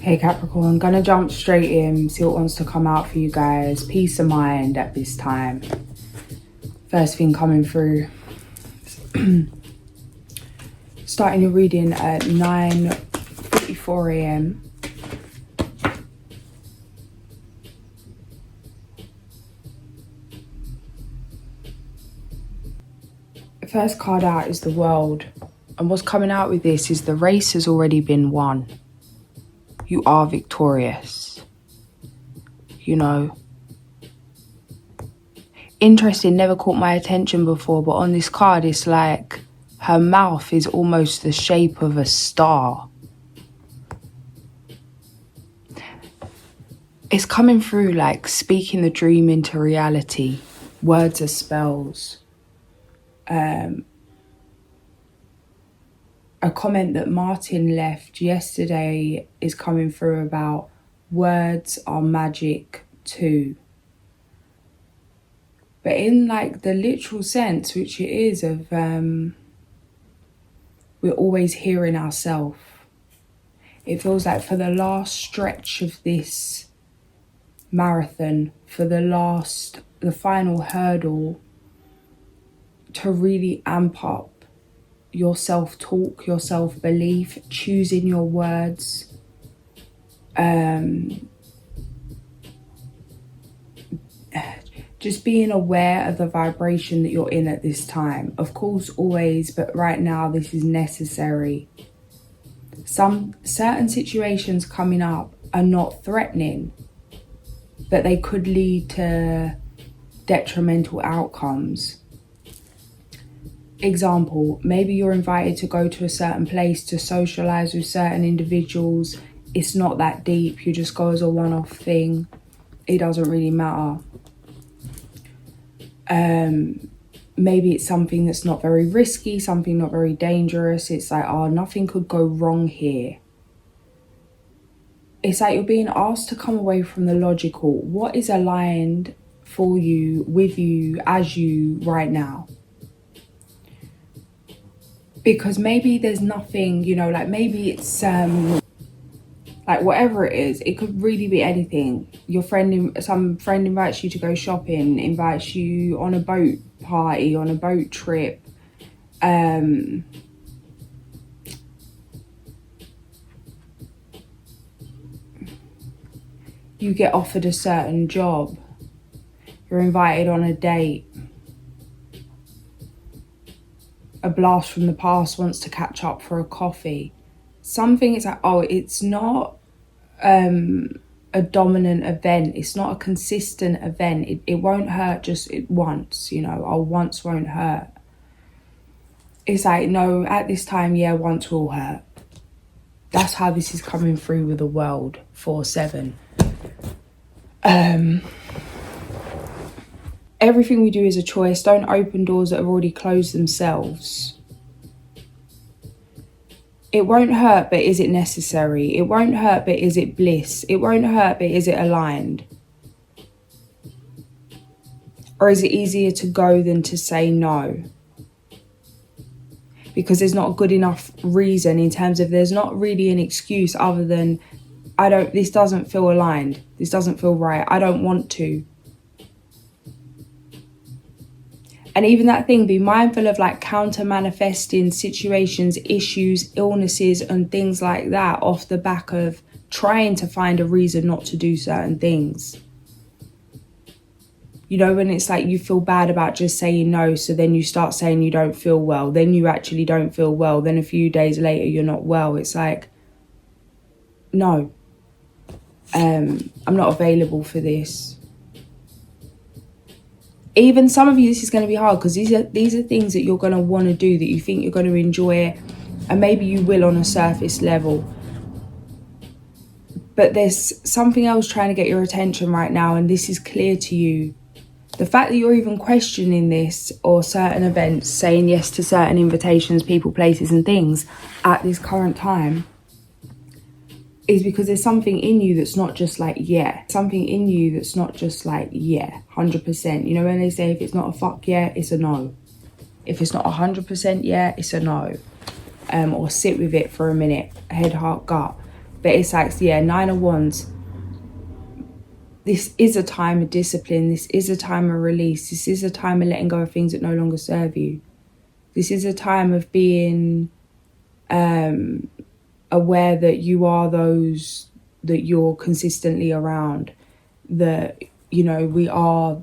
Hey Capricorn, I'm gonna jump straight in, see what wants to come out for you guys. Peace of mind at this time. First thing coming through. Starting your reading at 9:44 a.m. The first card out is the World. And what's coming out with this is the race has already been won. You are victorious. You know. Interesting, never caught my attention before, but on this card it's like her mouth is almost the shape of a star. It's coming through like speaking the dream into reality. Words are spells. A comment that Martin left yesterday is coming through about words are magic too. But in like the literal sense, which it is of we're always hearing ourselves. It feels like for the last stretch of this marathon, for the final hurdle, to really amp up your self-talk, your self-belief, choosing your words, just being aware of the vibration that you're in at this time. Of course, always, but right now this is necessary. Some certain situations coming up are not threatening, but they could lead to detrimental outcomes. Example, maybe you're invited to go to a certain place to socialize with certain individuals. It's not that deep. You just go as a one-off thing. It doesn't really matter. Maybe it's something that's not very risky, something not very dangerous. It's like, oh, nothing could go wrong here. It's like you're being asked to come away from the logical. What is aligned for you, with you, as you right now? Because maybe there's nothing, you know, like maybe it's like whatever it is, it could really be anything. Some friend invites you to go shopping, invites you on a boat party, on a boat trip. You get offered a certain job. You're invited on a date. A blast from the past wants to catch up for a coffee. Something is like, oh, it's not a dominant event. It's not a consistent event. It won't hurt just once, you know. Oh, once won't hurt. It's like, no, at this time, yeah, once will hurt. That's how this is coming through with the World 4-7. Everything we do is a choice. Don't open doors that have already closed themselves. It won't hurt, but is it necessary? It won't hurt, but is it bliss? It won't hurt, but is it aligned? Or is it easier to go than to say no? Because there's not a good enough reason in terms of there's not really an excuse other than this doesn't feel aligned. This doesn't feel right. I don't want to. And even that thing, be mindful of like counter manifesting situations, issues, illnesses and things like that off the back of trying to find a reason not to do certain things. You know, when it's like you feel bad about just saying no, so then you start saying you don't feel well, then you actually don't feel well, then a few days later you're not well. It's like, no, I'm not available for this. Even some of you, this is going to be hard because these are things that you're going to want to do, that you think you're going to enjoy, and maybe you will on a surface level. But there's something else trying to get your attention right now, and this is clear to you. The fact that you're even questioning this or certain events, saying yes to certain invitations, people, places and things at this current time is because there's something in you that's not just like, yeah. Something in you that's not just like, yeah, 100%. You know, when they say if it's not a fuck yeah, it's a no. If it's not 100% yeah, it's a no. Or sit with it for a minute, head, heart, gut. But it's like, yeah, 9 of Wands. This is a time of discipline. This is a time of release. This is a time of letting go of things that no longer serve you. This is a time of being aware that you are those that you're consistently around. That, you know, we are,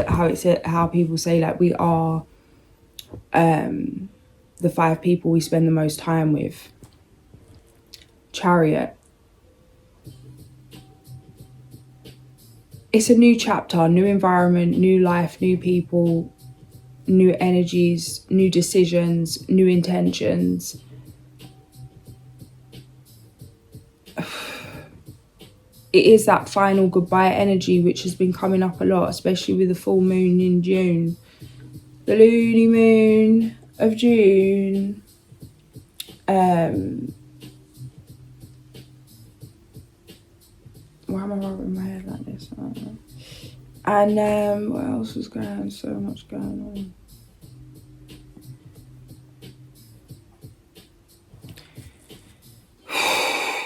how people say, like, we are the 5 people we spend the most time with. Chariot. It's a new chapter, new environment, new life, new people, new energies, new decisions, new intentions. It is that final goodbye energy which has been coming up a lot, especially with the full moon in June. The loony moon of June. Why am I rubbing my head like this? I don't know. And what else was going on? So much going on.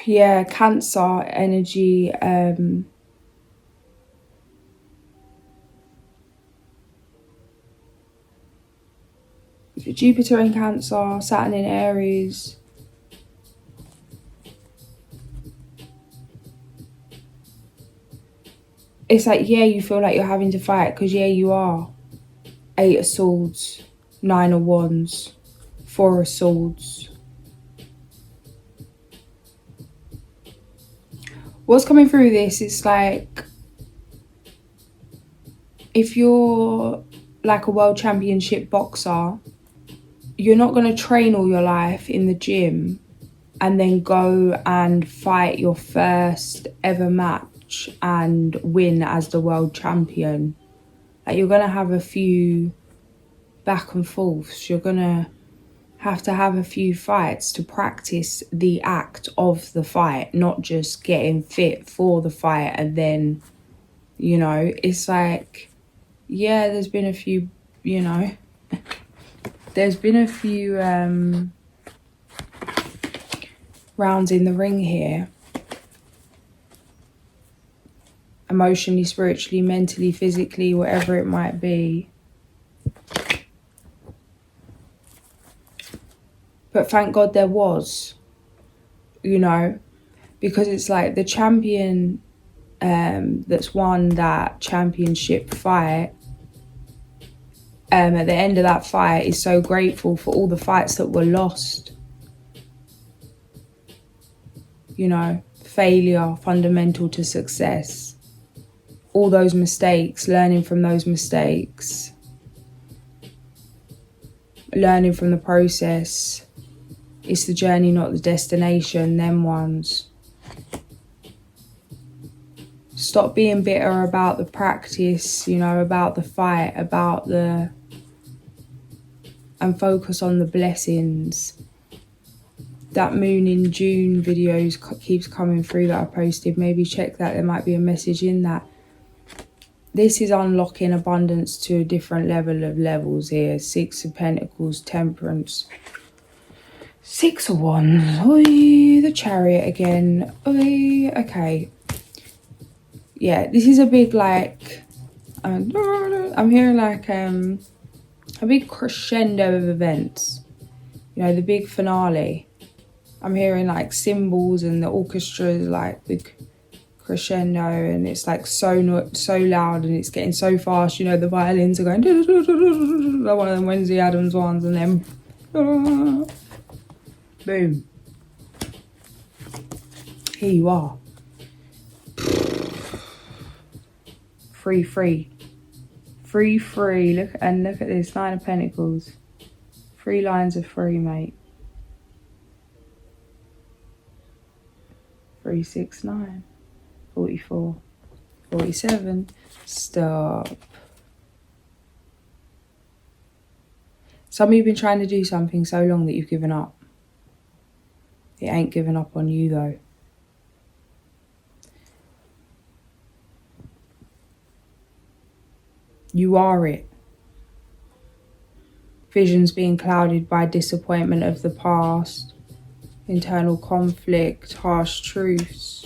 Yeah, Cancer energy. Jupiter in Cancer, Saturn in Aries. It's like, yeah, you feel like you're having to fight, because yeah, you are. 8 of Swords, 9 of Wands, 4 of Swords. What's coming through this is like, if you're like a world championship boxer, you're not going to train all your life in the gym and then go and fight your first ever match and win as the world champion. Like, you're going to have a few back and forths. You're going to have a few fights to practice the act of the fight, not just getting fit for the fight. And then, you know, it's like, yeah, there's been a few, you know, there's been a few rounds in the ring here. Emotionally, spiritually, mentally, physically, whatever it might be. But thank God there was, you know, because it's like the champion that's won that championship fight, at the end of that fight is so grateful for all the fights that were lost. You know, failure fundamental to success. All those mistakes, learning from those mistakes. Learning from the process. It's the journey, not the destination, them ones. Stop being bitter about the practice, you know, about the fight, about the... and focus on the blessings. That moon in June videos keeps coming through that I posted. Maybe check that, there might be a message in that. This is unlocking abundance to a different level of levels here. 6 of Pentacles, Temperance. 6 of Wands. Oi, the Chariot again. Oi, okay. Yeah, this is a big, like... I'm hearing like a big crescendo of events. You know, the big finale. I'm hearing like cymbals and the orchestra is like big crescendo, and it's like so loud and it's getting so fast. You know, the violins are going like one of them Wednesday Addams ones, and then boom. Here you are. Free. Look at this 9 of Pentacles. 3 lines of free, mate. 3, 6, 9. 44, 47, stop. Some of you have been trying to do something so long that you've given up. It ain't given up on you though. You are it. Visions being clouded by disappointment of the past. internal conflict, harsh truths.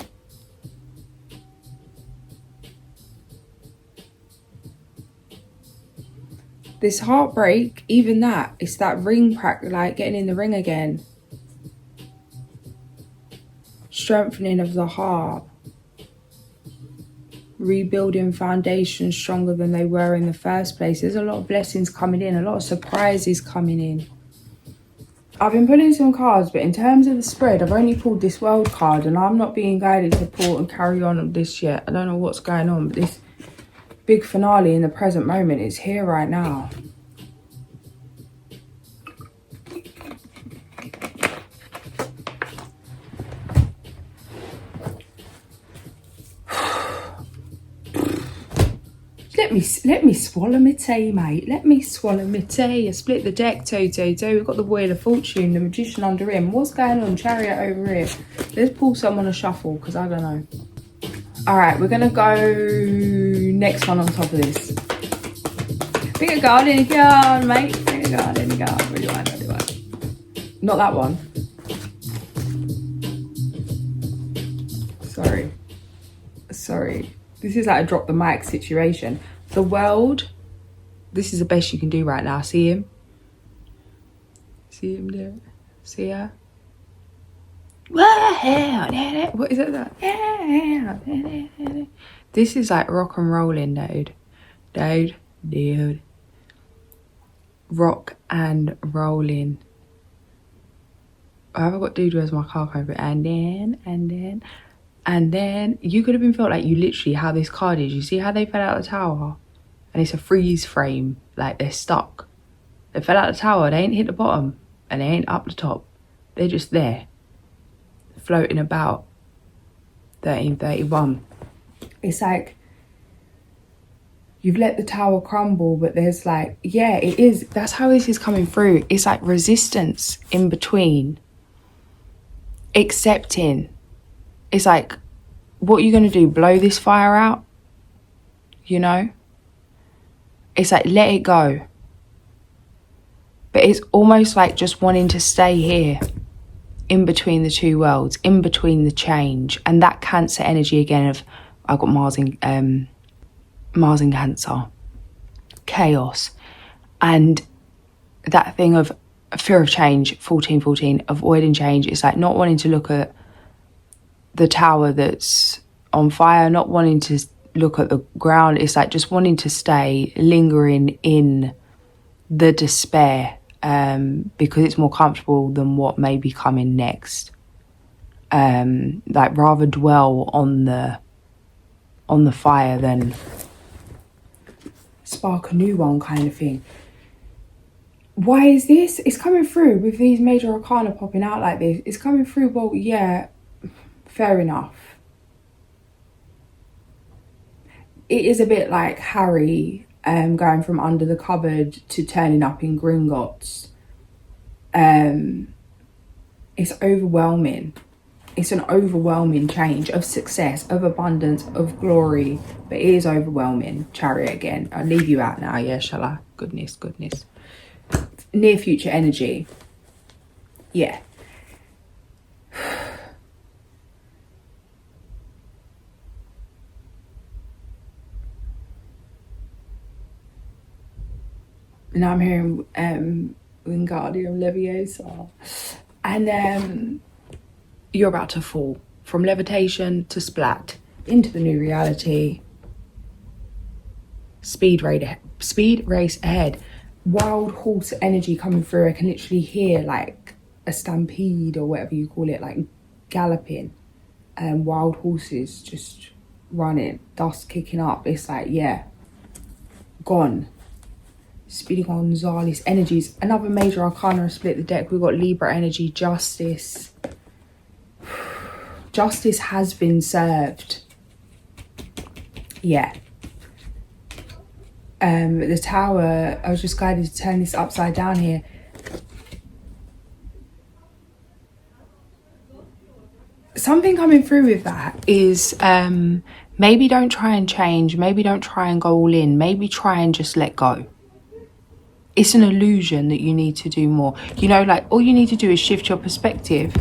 This heartbreak, even that, it's that ring practice, like getting in the ring again. Strengthening of the heart. Rebuilding foundations stronger than they were in the first place. There's a lot of blessings coming in, a lot of surprises coming in. I've been pulling some cards, but in terms of the spread, I've only pulled this World card, and I'm not being guided to pull and carry on with this yet. I don't know what's going on, but this big finale in the present moment is here right now. Let me swallow my tea, mate. Let me swallow my tea. I split the deck, Toto. We've got the Wheel of Fortune, the Magician under him. What's going on? Chariot over here. Let's pull some on a shuffle, because I don't know. All right, we're going to go next one on top of this. Bring a card in again, mate. Bring a card in again. Really want, really want. Not that one. Sorry. This is like a drop the mic situation. The World, this is the best you can do right now. See him? See him there? See her? What is it? This is like rock and rolling, dude. Rock and rolling. I haven't got dude, where's my car code? And then you could have been felt like you literally, how this card is, you see how they fell out of the tower? And it's a freeze frame, like they're stuck. They fell out of the tower, they ain't hit the bottom, and they ain't up the top. They're just there, floating about. 1331. It's like, you've let the tower crumble, but there's like, yeah, it is. That's how this is coming through. It's like resistance in between. Accepting. It's like, what are you going to do? Blow this fire out? You know? It's like, let it go. But it's almost like just wanting to stay here. In between the two worlds. In between the change. And that Cancer energy again of, I've got Mars in Cancer. Chaos. And that thing of fear of change, 1414, avoiding change. It's like not wanting to look at the tower that's on fire, not wanting to look at the ground. It's like just wanting to stay, lingering in the despair, because it's more comfortable than what may be coming next. Like rather dwell on the fire than spark a new one, kind of thing. Why is this? It's coming through with these major arcana popping out like this. It's coming through, well, yeah, fair enough. It is a bit like Harry going from under the cupboard to turning up in Gringotts. It's overwhelming. It's an overwhelming change of success, of abundance, of glory. But it is overwhelming. Chariot again. I'll leave you out now, yeah, shall I? Goodness. Near future energy. Yeah. Now I'm hearing Wingardium Leviosa. And you're about to fall from levitation to splat into the new reality. Speed race ahead. Wild horse energy coming through. I can literally hear like a stampede or whatever you call it, like galloping. Wild horses just running, dust kicking up. It's like, yeah, gone. Speedy Gonzalez energies. Another major arcana split the deck. We've got Libra energy, justice. Justice has been served. Yeah. The tower, I was just guided to turn this upside down here. Something coming through with that is maybe don't try and change. Maybe don't try and go all in. Maybe try and just let go. It's an illusion that you need to do more. You know, like all you need to do is shift your perspective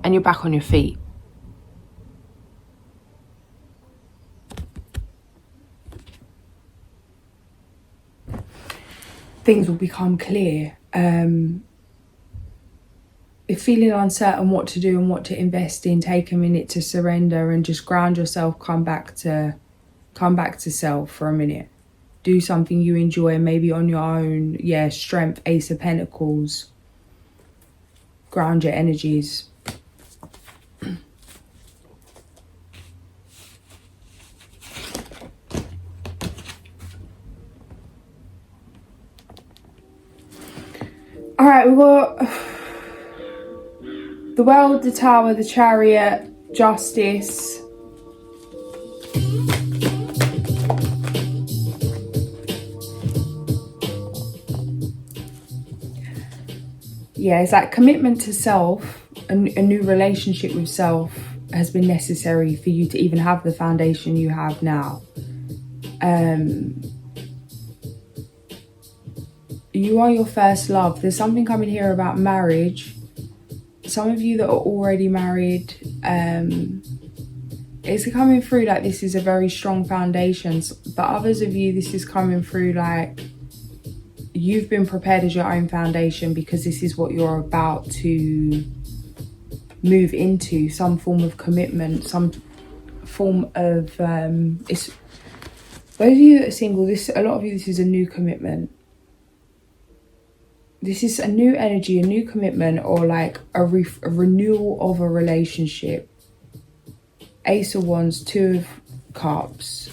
and you're back on your feet. Things will become clear. If feeling uncertain what to do and what to invest in, take a minute to surrender and just ground yourself, come back to self for a minute. Do something you enjoy, maybe on your own. Yeah, strength, Ace of Pentacles. Ground your energies. All right, we've got the World, the Tower, the Chariot, Justice. Yeah, it's like commitment to self, a new relationship with self has been necessary for you to even have the foundation you have now. You are your first love. There's something coming here about marriage. Some of you that are already married, it's coming through like this is a very strong foundation. But others of you, this is coming through like you've been prepared as your own foundation because this is what you're about to move into, some form of commitment, some form of it's those of you that are single, a lot of you, this is a new commitment. This is a new energy, a new commitment, or like a renewal of a relationship. Ace of Wands, Two of Cups.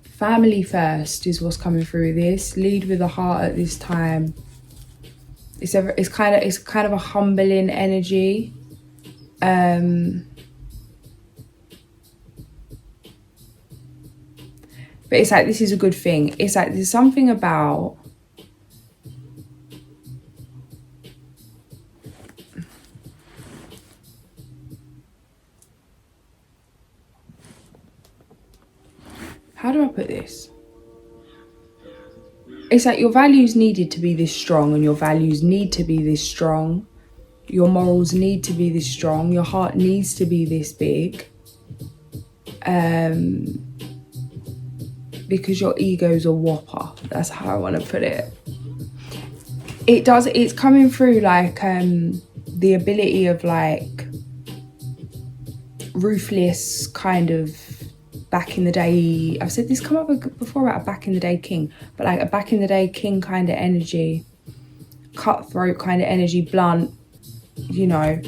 Family first is what's coming through this. Lead with a heart at this time. It's kind of a humbling energy. But it's like, this is a good thing. It's like, there's something about how do I put this? It's like your values needed to be this strong, and your values need to be this strong. Your morals need to be this strong. Your heart needs to be this big. Because your ego's a whopper. That's how I want to put it. It's coming through like the ability of like ruthless kind of back in the day. I've said this come up before about a back in the day king, but like a back in the day king kind of energy, cutthroat kind of energy, blunt, you know.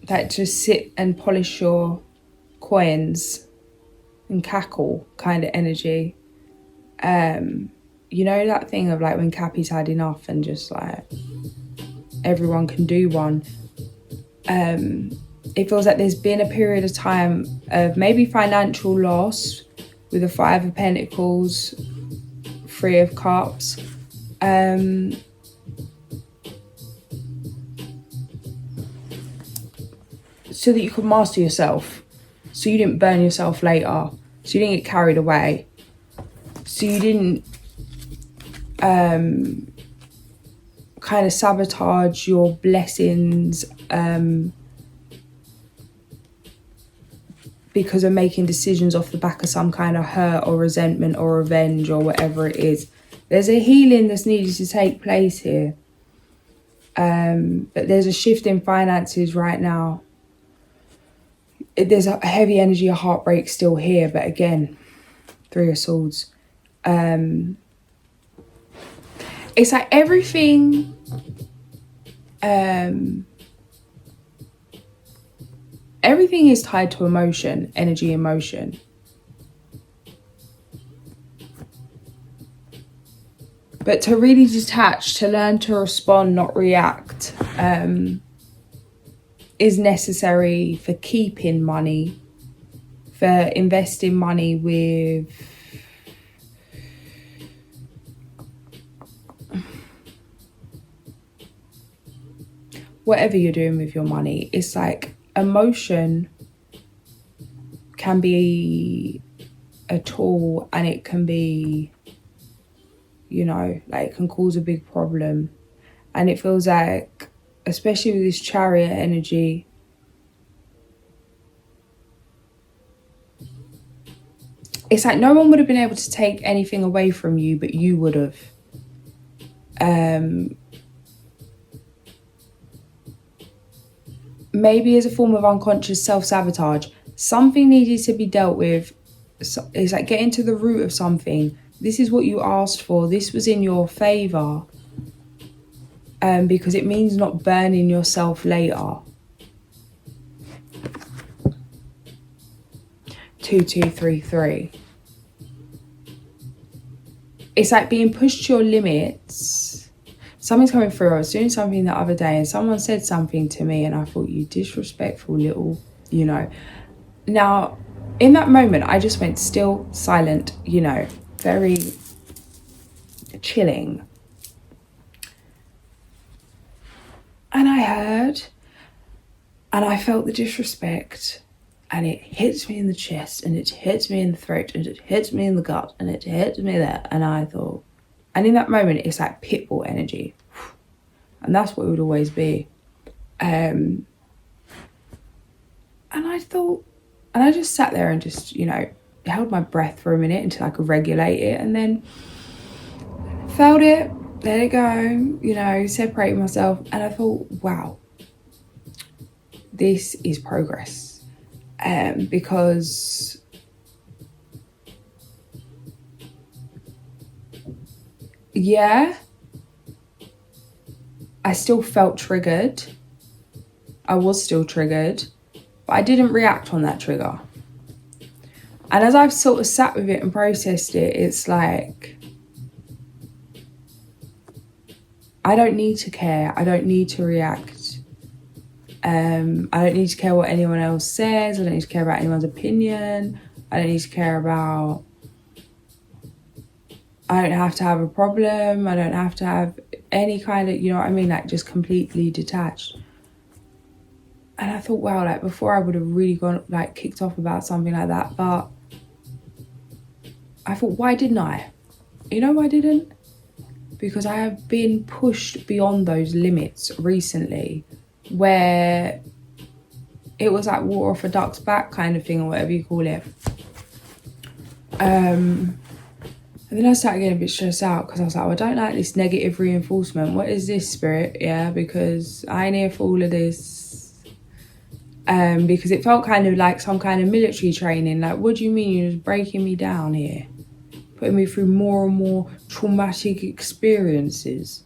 That just sit and polish your coins and cackle kind of energy. You know that thing of like when Cappy's had enough and just like everyone can do one. It feels like there's been a period of time of maybe financial loss with the Five of Pentacles, Three of Cups. So that you could master yourself, so you didn't burn yourself later, so you didn't get carried away, so you didn't kind of sabotage your blessings because of making decisions off the back of some kind of hurt or resentment or revenge or whatever it is. There's a healing that's needed to take place here, but there's a shift in finances right now. There's a heavy energy of heartbreak still here, but again, Three of Swords. It's like everything everything is tied to emotion, energy, emotion. But to really detach, to learn to respond, not react, is necessary for keeping money, for investing money with whatever you're doing with your money. It's like emotion can be at all, and it can be, you know, like it can cause a big problem. And it feels like, especially with this Chariot energy, it's like no one would have been able to take anything away from you, but you would have. Maybe as a form of unconscious self-sabotage, something needed to be dealt with. It's like getting to the root of something. This is what you asked for. This was in your favour. Because it means not burning yourself later. 2233. It's like being pushed to your limits. Something's coming through. I was doing something the other day and someone said something to me and I thought, you disrespectful little, you know. Now, in that moment, I just went still, silent, you know, very chilling. And I heard, and I felt the disrespect, and it hits me in the chest, and it hits me in the throat, and it hits me in the gut, and it hits me there. And I thought, and in that moment, it's like pitbull energy. And that's what it would always be. And I thought, and I just sat there and just, you know, held my breath for a minute until I could regulate it, and then felt it. Let it go, you know, separate myself. And I thought, wow, this is progress. Because yeah, I still felt triggered. I was still triggered, but I didn't react on that trigger. And as I've sort of sat with it and processed it, it's like, I don't need to care. I don't need to react. I don't need to care what anyone else says. I don't need to care about anyone's opinion. I don't need to care about... I don't have to have a problem. I don't have to have any kind of, you know what I mean? Like just completely detached. And I thought, wow, like before I would have really gone, like kicked off about something like that. But I thought, why didn't I? You know why I didn't? Because I have been pushed beyond those limits recently where it was like water off a duck's back kind of thing, or whatever you call it. And then I started getting a bit stressed out because I was like, I don't like this negative reinforcement. What is this, spirit? Yeah, because I ain't here for all of this. Because it felt kind of like some kind of military training. Like, what do you mean you're just breaking me down here? Putting me through more and more traumatic experiences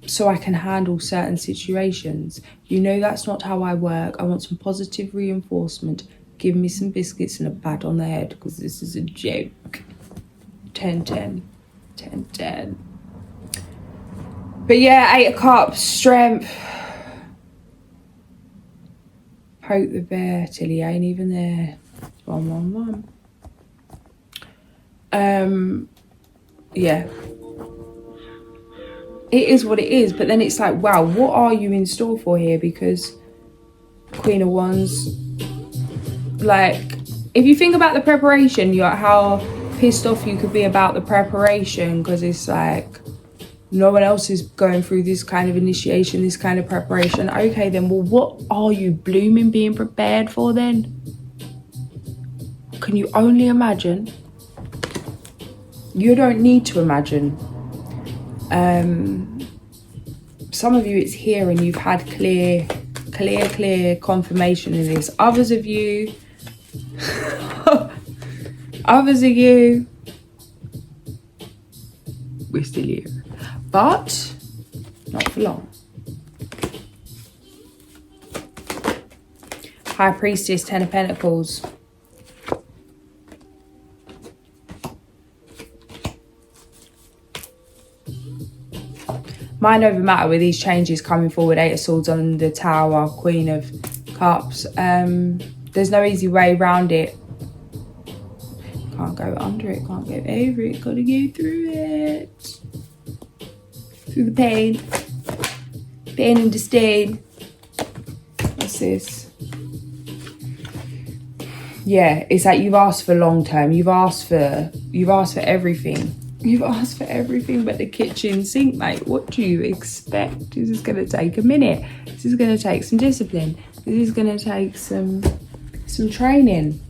so I can handle certain situations. You know that's not how I work. I want some positive reinforcement. Give me some biscuits and a pat on the head because this is a joke. 10-10. 10-10. But yeah, 8 of Cups, strength. Poke the bear till he ain't even there. 1-1-1. Yeah, it is what it is, but then it's like, wow, what are you in store for here? Because Queen of Wands, like, if you think about the preparation, you're how pissed off you could be about the preparation, because it's like no one else is going through this kind of initiation, this kind of preparation. Okay, then, well, what are you blooming being prepared for then? Can you only imagine? You don't need to imagine. Some of you, it's here and you've had clear confirmation of this. Others of you, we're still here. But not for long. High Priestess, 10 of Pentacles. Mind over matter with these changes coming forward. 8 of Swords on the Tower, Queen of Cups. There's no easy way around it. Can't go under it, can't go over it. Gotta go through it. Through the pain. Pain and disdain. What's this? Yeah, it's like you've asked for long term. You've asked for everything. You've asked for everything but the kitchen sink, mate. What do you expect? This is going to take a minute. This is going to take some discipline. This is going to take some training.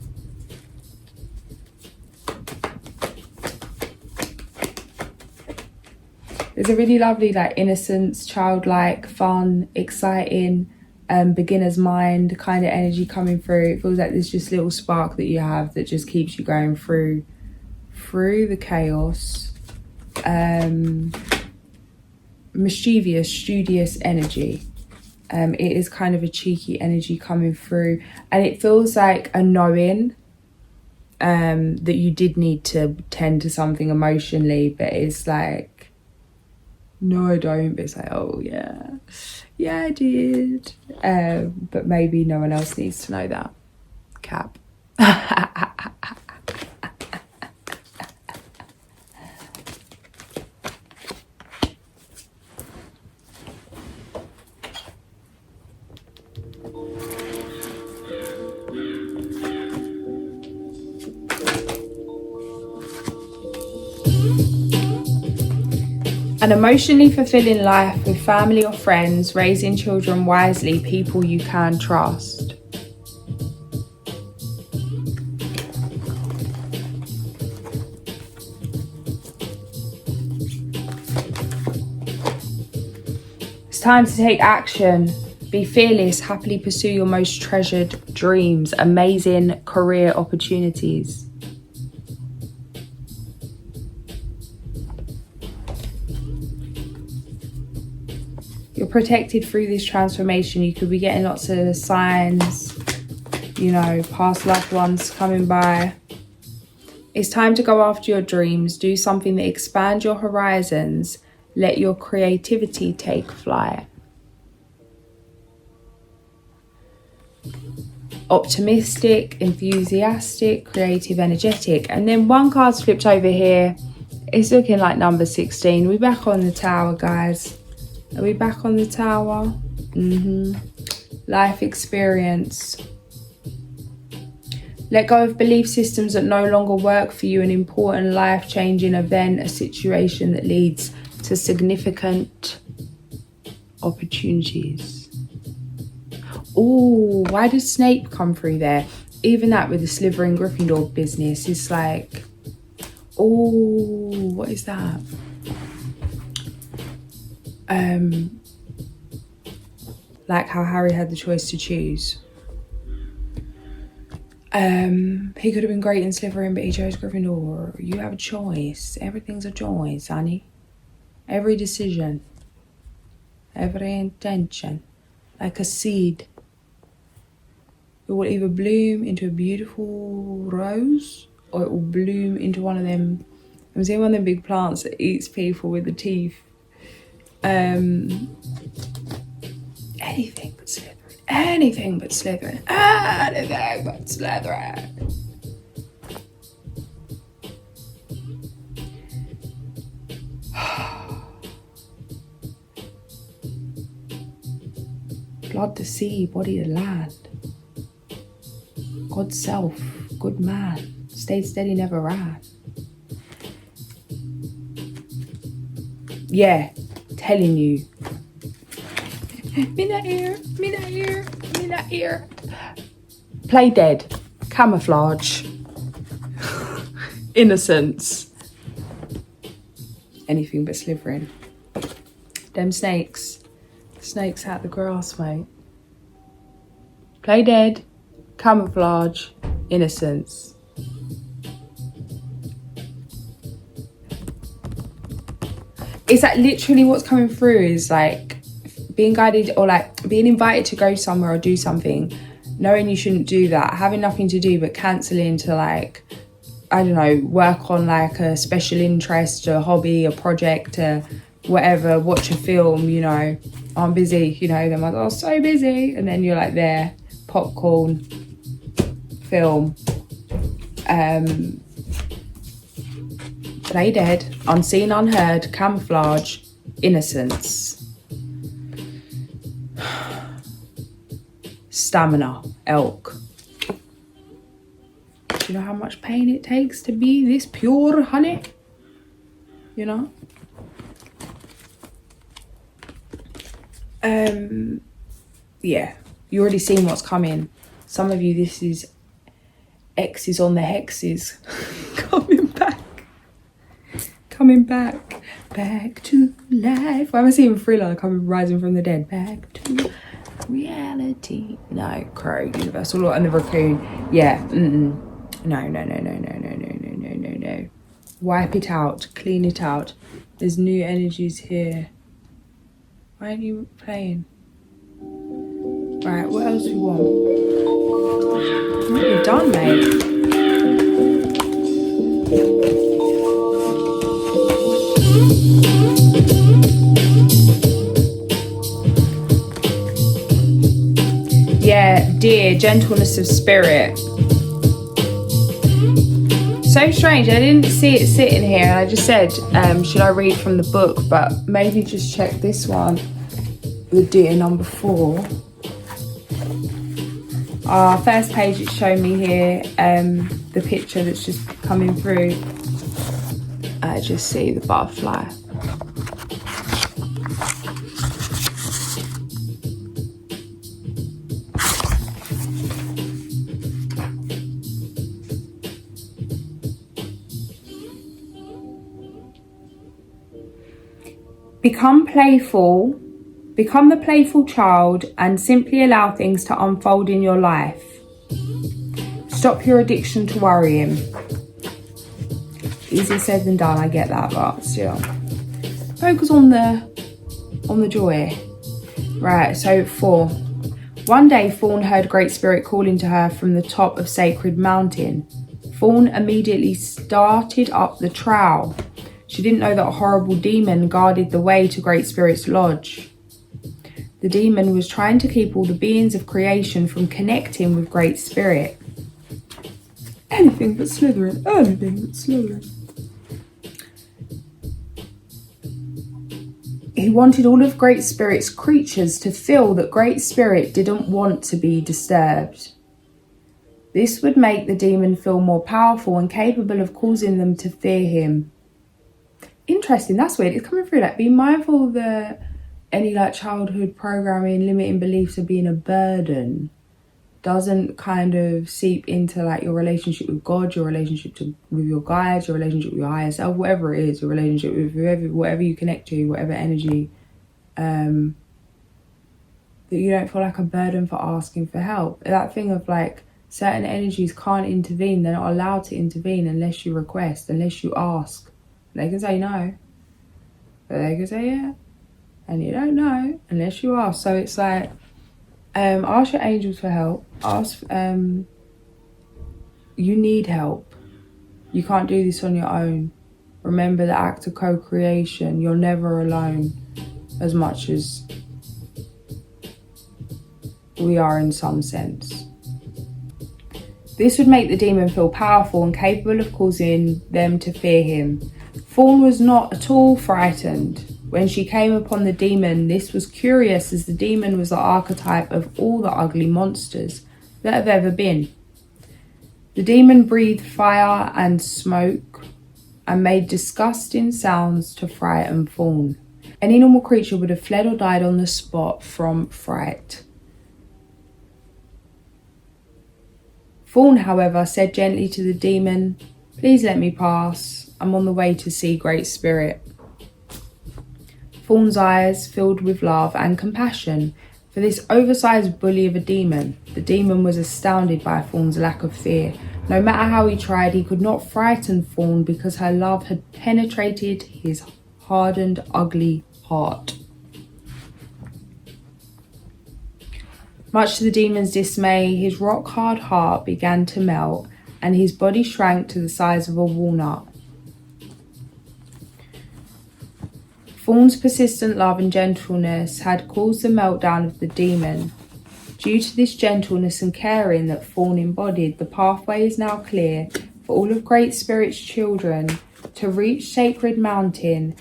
There's a really lovely, like, innocence, childlike, fun, exciting, beginner's mind kind of energy coming through. It feels like there's just little spark that you have that just keeps you going through the chaos. Mischievous, studious energy. It is kind of a cheeky energy coming through, and it feels like a knowing that you did need to tend to something emotionally, but it's like, no, I don't. But it's like, oh yeah, I did. But maybe no one else needs to know that. Cap. An emotionally fulfilling life with family or friends, raising children wisely, people you can trust. It's time to take action. Be fearless, happily pursue your most treasured dreams, amazing career opportunities. You're protected through this transformation. You could be getting lots of signs, you know, past loved ones coming by. It's time to go after your dreams. Do something that expands your horizons. Let your creativity take flight. Optimistic, enthusiastic, creative, energetic. And then one card's flipped over here. It's looking like number 16. We're back on the tower, guys. Are we back on the tower? Life experience. Let go of belief systems that no longer work for you. An important life-changing event, a situation that leads to significant opportunities. Oh, why did Snape come through there? Even that with the Slytherin Gryffindor business is like, oh, what is that? Like how Harry had the choice to choose. He could have been great in Slytherin, but he chose Gryffindor. You have a choice. Everything's a choice, honey. Every decision, every intention, like a seed. It will either bloom into a beautiful rose, or it will bloom into one of them. I'm seeing one of them big plants that eats people with the teeth. Anything but Slytherin. Anything but Slytherin. Anything but Slytherin. Blood the sea, body the land. God's self, good man. Stayed steady, never ran. Yeah, telling you. Me not here, me not here, me not here. Play dead. Camouflage. Innocence. Anything but Slytherin. Them snakes. Snakes out the grass, mate. Play dead. Camouflage. Innocence. It's like literally what's coming through is like being guided or like being invited to go somewhere or do something, knowing you shouldn't do that, having nothing to do but cancelling to like, I don't know, work on like a special interest, a hobby, a project, whatever, watch a film, you know, I'm busy, you know, they're like, oh, so busy. And then you're like there, popcorn, film, play dead, unseen, unheard, camouflage, innocence, stamina, elk. Do you know how much pain it takes to be this pure, honey? You know? Yeah, you already seen what's coming. Some of you, this is X's on the hexes. Coming back to life. Why am I seeing Thriller coming rising from the dead? Back to reality. No, Crow, Universal Law, and the raccoon. Yeah. No. Wipe it out. Clean it out. There's new energies here. Why aren't you playing? Right, what else we want? What have you done, mate? Yeah, dear, gentleness of spirit. So strange, I didn't see it sitting here. I just said, should I read from the book? But maybe just check this one, the deer number 4. First page, it's showing me here the picture that's just coming through. I just see the butterfly. Become playful. Become the playful child and simply allow things to unfold in your life. Stop your addiction to worrying. Easier said than done, I get that, but still. Focus on the joy. Right, so 4. One day Fawn heard Great Spirit calling to her from the top of Sacred Mountain. Fawn immediately started up the trail. She didn't know that a horrible demon guarded the way to Great Spirit's lodge. The demon was trying to keep all the beings of creation from connecting with Great Spirit. Anything but Slytherin, anything but Slytherin. He wanted all of Great Spirit's creatures to feel that Great Spirit didn't want to be disturbed. This would make the demon feel more powerful and capable of causing them to fear him. Interesting, that's weird. It's coming through like, be mindful that any like childhood programming, limiting beliefs of being a burden doesn't kind of seep into like your relationship with God, your relationship with your guides, your relationship with your higher self, whatever it is, your relationship with whatever you connect to, whatever energy, that you don't feel like a burden for asking for help. That thing of like certain energies can't intervene, they're not allowed to intervene unless you request, unless you ask. They can say no, but they can say yeah, and you don't know unless you ask. So it's like, ask your angels for help. Ask, you need help. You can't do this on your own. Remember the act of co-creation. You're never alone, as much as we are in some sense. This would make the demon feel powerful and capable of causing them to fear him. Fawn was not at all frightened. When she came upon the demon, this was curious, as the demon was the archetype of all the ugly monsters that have ever been. The demon breathed fire and smoke and made disgusting sounds to frighten Fawn. Any normal creature would have fled or died on the spot from fright. Fawn, however, said gently to the demon, "Please let me pass. I'm on the way to see Great Spirit." Fawn's eyes filled with love and compassion for this oversized bully of a demon. The demon was astounded by Fawn's lack of fear. No matter how he tried, he could not frighten Fawn because her love had penetrated his hardened, ugly heart. Much to the demon's dismay, his rock-hard heart began to melt and his body shrank to the size of a walnut. Fawn's persistent love and gentleness had caused the meltdown of the demon. Due to this gentleness and caring that Fawn embodied, the pathway is now clear for all of Great Spirit's children to reach Sacred Mountain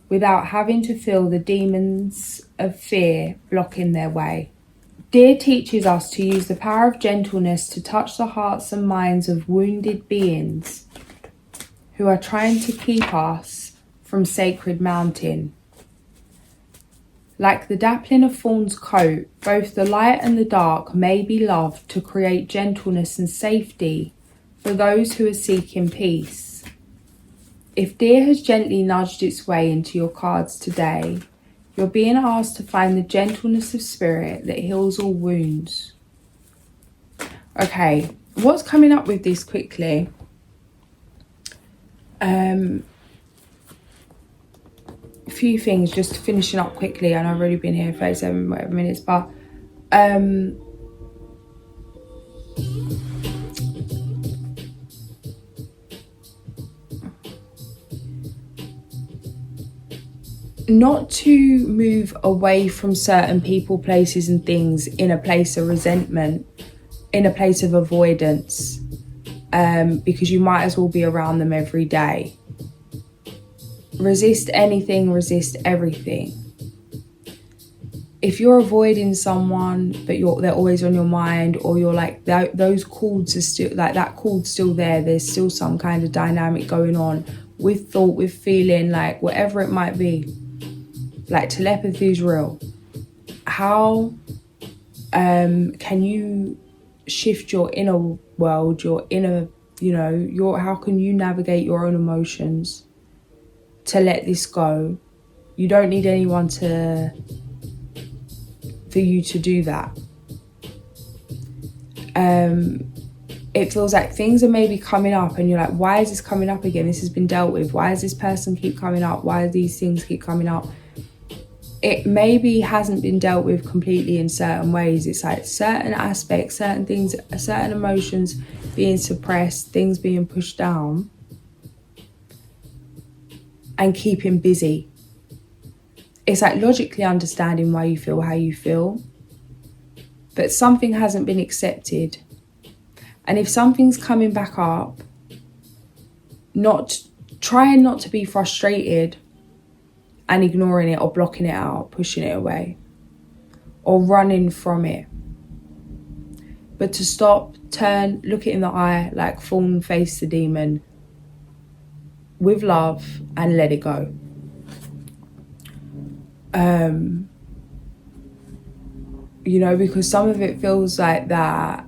without having to feel the demons of fear blocking their way. Dear teaches us to use the power of gentleness to touch the hearts and minds of wounded beings who are trying to keep us from sacred mountain. Like the dappling of fawn's coat, both the light and the dark may be loved to create gentleness and safety for those who are seeking peace. If Dear has gently nudged its way into your cards today, you're being asked to find the gentleness of spirit that heals all wounds. Okay, what's coming up with this quickly? A few things, just finishing up quickly. I know I've already been here 37 whatever minutes, but not to move away from certain people, places and things in a place of resentment, in a place of avoidance, because you might as well be around them every day. Resist anything, resist everything. If you're avoiding someone but they're always on your mind, or you're like those chords are still like that chord's still there's still some kind of dynamic going on with thought, with feeling, like whatever it might be. Like telepathy is real. How can you shift your inner world, your inner, how can you navigate your own emotions to let this go? You don't need anyone for you to do that. It feels like things are maybe coming up and you're like, why is this coming up again? This has been dealt with. Why does this person keep coming up? Why do these things keep coming up? It maybe hasn't been dealt with completely in certain ways. It's like certain aspects, certain things, certain emotions being suppressed, things being pushed down and keeping busy. It's like logically understanding why you feel how you feel, but something hasn't been accepted. And if something's coming back up, trying not to be frustrated and ignoring it or blocking it out, pushing it away or running from it. But to stop, turn, look it in the eye, like fawn face the demon with love and let it go. Because some of it feels like that,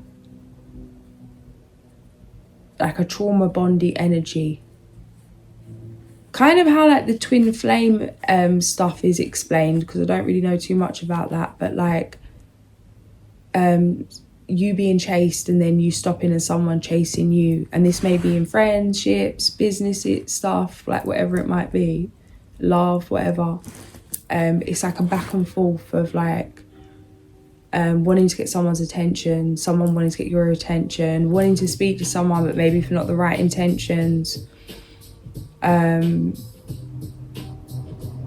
like a trauma bondy energy. Kind of how like the twin flame stuff is explained, because I don't really know too much about that, but like you being chased and then you stopping and someone chasing you, and this may be in friendships, business stuff, like whatever it might be, love, whatever. It's like a back and forth of like wanting to get someone's attention, someone wanting to get your attention, wanting to speak to someone but maybe for not the right intentions.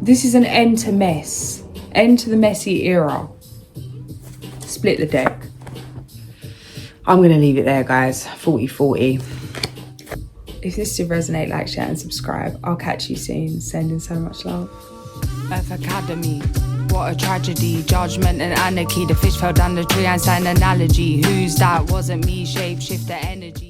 This is an end to mess, end to the messy era. Split the deck. I'm going to leave it there, guys. 40-40. If this did resonate, like, share and subscribe. I'll catch you soon. Sending so much love. Earth Academy, what a tragedy. Judgment and anarchy. The fish fell down the tree. Einstein analogy. Who's that? Wasn't me. Shape shift the energy.